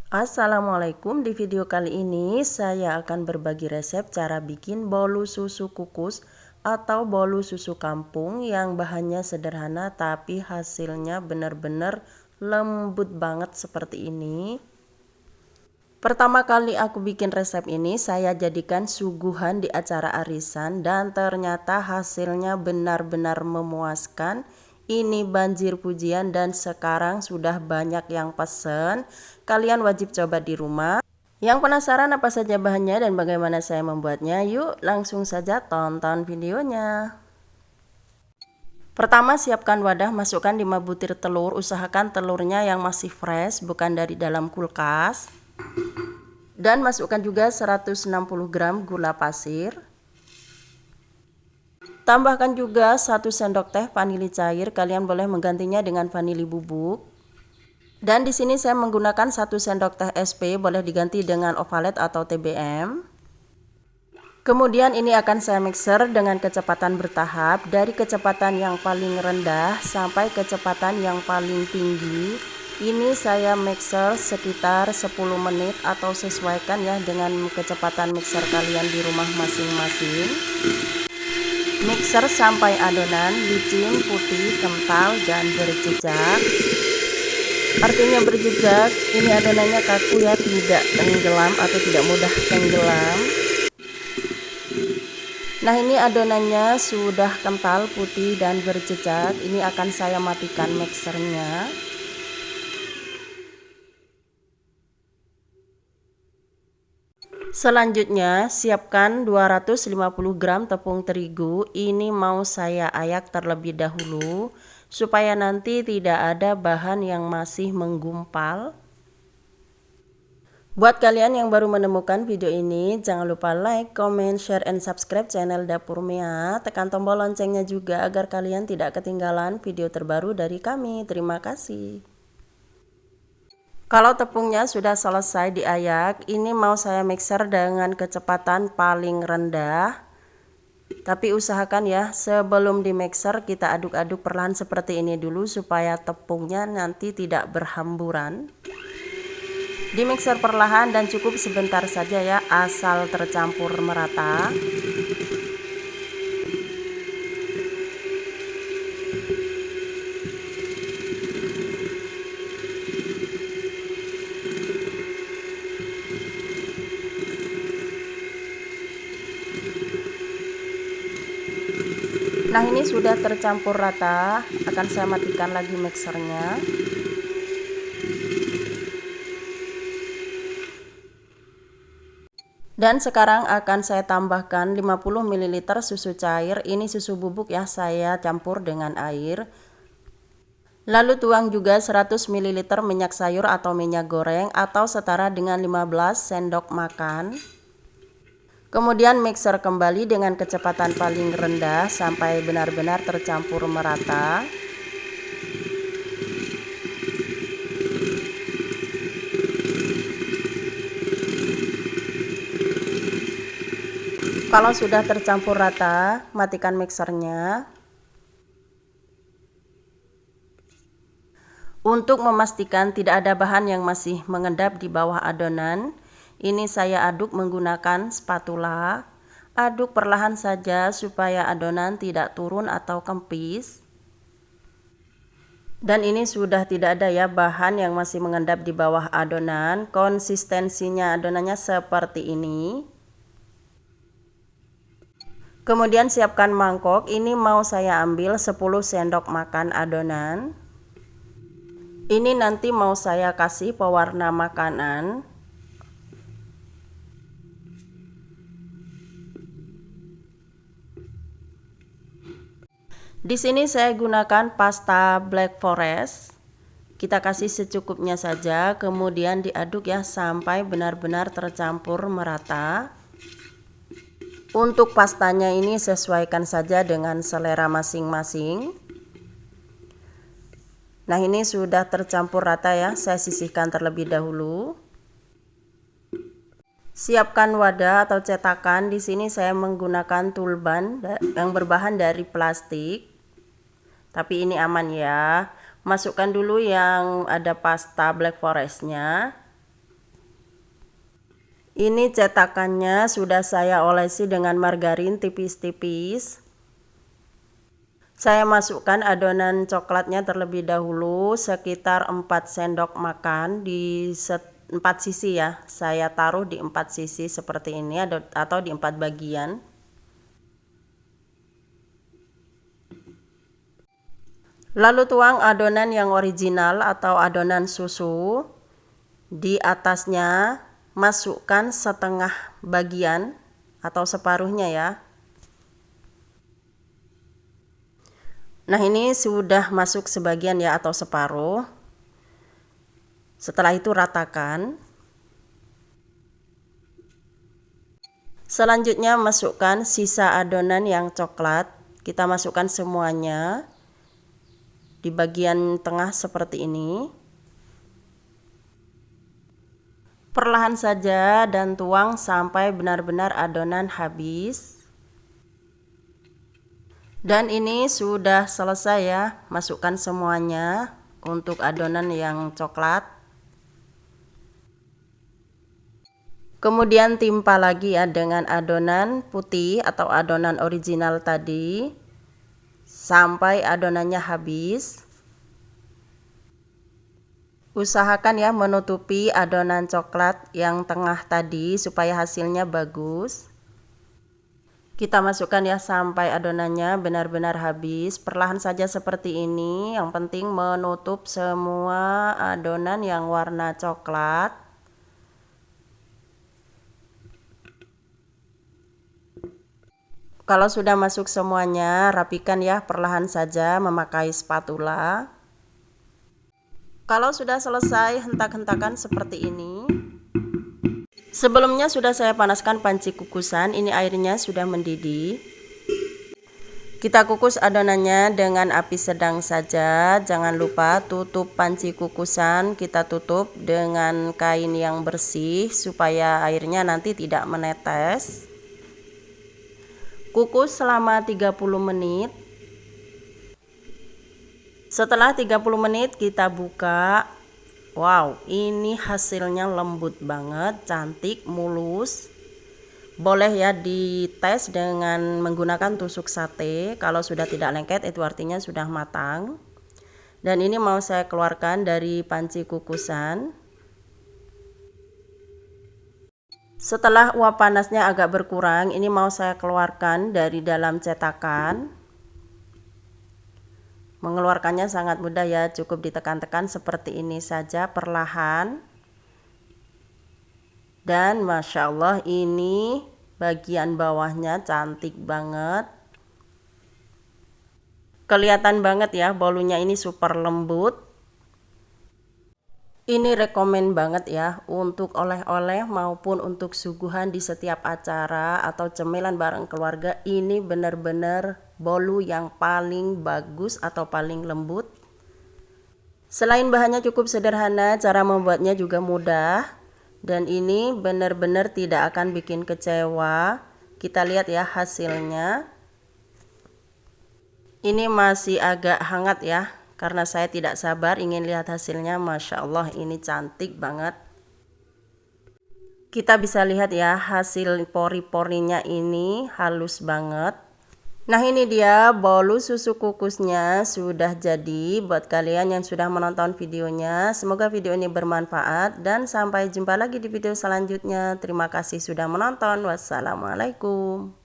Assalamualaikum, di video kali ini saya akan berbagi resep cara bikin bolu susu kukus atau bolu susu kampung yang bahannya sederhana tapi hasilnya benar-benar lembut banget seperti ini. Pertama kali aku bikin resep ini saya jadikan suguhan di acara arisan dan ternyata hasilnya benar-benar memuaskan. Ini banjir pujian dan sekarang sudah banyak yang pesen. Kalian wajib coba di rumah. Yang penasaran apa saja bahannya dan bagaimana saya membuatnya? Yuk langsung saja tonton videonya. Pertama, siapkan wadah, masukkan 5 butir telur. Usahakan telurnya yang masih fresh, bukan dari dalam kulkas. Dan masukkan juga 160 gram gula pasir. Tambahkan juga 1 sendok teh vanili cair, kalian boleh menggantinya dengan vanili bubuk. Dan di sini saya menggunakan 1 sendok teh SP, boleh diganti dengan Ovalet atau TBM. Kemudian ini akan saya mixer dengan kecepatan bertahap, dari kecepatan yang paling rendah sampai kecepatan yang paling tinggi. Ini saya mixer sekitar 10 menit atau sesuaikan ya dengan kecepatan mixer kalian di rumah masing-masing. Mixer sampai adonan licin, putih, kental, dan berjejak. Artinya berjejak, ini adonannya kaku ya, tidak tenggelam atau tidak mudah tenggelam. Nah, ini adonannya sudah kental, putih, dan berjejak. Ini akan saya matikan mixernya. Selanjutnya, siapkan 250 gram tepung terigu. Ini mau saya ayak terlebih dahulu supaya nanti tidak ada bahan yang masih menggumpal. Buat kalian yang baru menemukan video ini, jangan lupa like, comment, share, and subscribe channel Dapur Mea. Tekan tombol loncengnya juga agar kalian tidak ketinggalan video terbaru dari kami. Terima kasih. Kalau tepungnya sudah selesai diayak, ini mau saya mixer dengan kecepatan paling rendah. Tapi usahakan ya, sebelum di mixer kita aduk-aduk perlahan seperti ini dulu supaya tepungnya nanti tidak berhamburan. Di mixer perlahan dan cukup sebentar saja ya, asal tercampur merata. Nah, ini sudah tercampur rata, akan saya matikan lagi mixernya. Dan sekarang akan saya tambahkan 50 ml susu cair. Ini susu bubuk ya, saya campur dengan air. Lalu tuang juga 100 ml minyak sayur atau minyak goreng atau setara dengan 15 sendok makan. Kemudian mixer kembali dengan kecepatan paling rendah sampai benar-benar tercampur merata. Kalau sudah tercampur rata, matikan mixernya. Untuk memastikan tidak ada bahan yang masih mengendap di bawah adonan, ini saya aduk menggunakan spatula. Aduk perlahan saja supaya adonan tidak turun atau kempis. Dan ini sudah tidak ada ya bahan yang masih mengendap di bawah adonan. Konsistensinya adonannya seperti ini. Kemudian siapkan mangkok. Ini mau saya ambil 10 sendok makan adonan. Ini nanti mau saya kasih pewarna makanan. Di sini saya gunakan pasta Black Forest. Kita kasih secukupnya saja, kemudian diaduk ya sampai benar-benar tercampur merata. Untuk pastanya ini sesuaikan saja dengan selera masing-masing. Nah, ini sudah tercampur rata ya, saya sisihkan terlebih dahulu. Siapkan wadah atau cetakan. Di sini saya menggunakan tulban yang berbahan dari plastik. Tapi ini aman ya. Masukkan dulu yang ada pasta Black Forestnya. Ini cetakannya sudah saya olesi dengan margarin tipis-tipis. Saya masukkan adonan coklatnya terlebih dahulu sekitar 4 sendok makan di 4 sisi ya. Saya taruh di 4 sisi seperti ini atau di 4 bagian. Lalu tuang adonan yang original atau adonan susu. Di atasnya masukkan setengah bagian atau separuhnya ya. Nah, ini sudah masuk sebagian ya atau separuh. Setelah itu ratakan. Selanjutnya masukkan sisa adonan yang coklat. Kita masukkan semuanya di bagian tengah seperti ini. Perlahan saja dan tuang sampai benar-benar adonan habis. Dan ini sudah selesai ya, masukkan semuanya untuk adonan yang coklat. Kemudian timpa lagi ya dengan adonan putih atau adonan original tadi sampai adonannya habis. Usahakan ya menutupi adonan coklat yang tengah tadi supaya hasilnya bagus. Kita masukkan ya sampai adonannya benar-benar habis. Perlahan saja seperti ini. Yang penting menutup semua adonan yang warna coklat. Kalau sudah masuk semuanya, rapikan ya perlahan saja memakai spatula. Kalau sudah selesai, hentak-hentakan seperti ini. Sebelumnya sudah saya panaskan panci kukusan, ini airnya sudah mendidih. Kita kukus adonannya dengan api sedang saja. Jangan lupa tutup panci kukusan, kita tutup dengan kain yang bersih supaya airnya nanti tidak menetes. Kukus selama 30 menit. Setelah 30 menit kita buka. Wow, ini hasilnya lembut banget, cantik, mulus. Boleh ya dites dengan menggunakan tusuk sate. Kalau sudah tidak lengket itu artinya sudah matang. Dan ini mau saya keluarkan dari panci kukusan. Setelah uap panasnya agak berkurang, ini mau saya keluarkan dari dalam cetakan. Mengeluarkannya sangat mudah ya, cukup ditekan-tekan seperti ini saja perlahan. Dan Masya Allah ini bagian bawahnya cantik banget. Kelihatan banget ya bolunya ini super lembut. Ini rekomen banget ya untuk oleh-oleh maupun untuk suguhan di setiap acara atau cemilan bareng keluarga. Ini benar-benar bolu yang paling bagus atau paling lembut. Selain bahannya cukup sederhana, cara membuatnya juga mudah. Dan ini benar-benar tidak akan bikin kecewa. Kita lihat ya hasilnya. Ini masih agak hangat ya. Karena saya tidak sabar ingin lihat hasilnya. Masya Allah ini cantik banget. Kita bisa lihat ya hasil pori-porinya ini halus banget. Nah ini dia bolu susu kukusnya sudah jadi. Buat kalian yang sudah menonton videonya, semoga video ini bermanfaat. Dan sampai jumpa lagi di video selanjutnya. Terima kasih sudah menonton. Wassalamualaikum.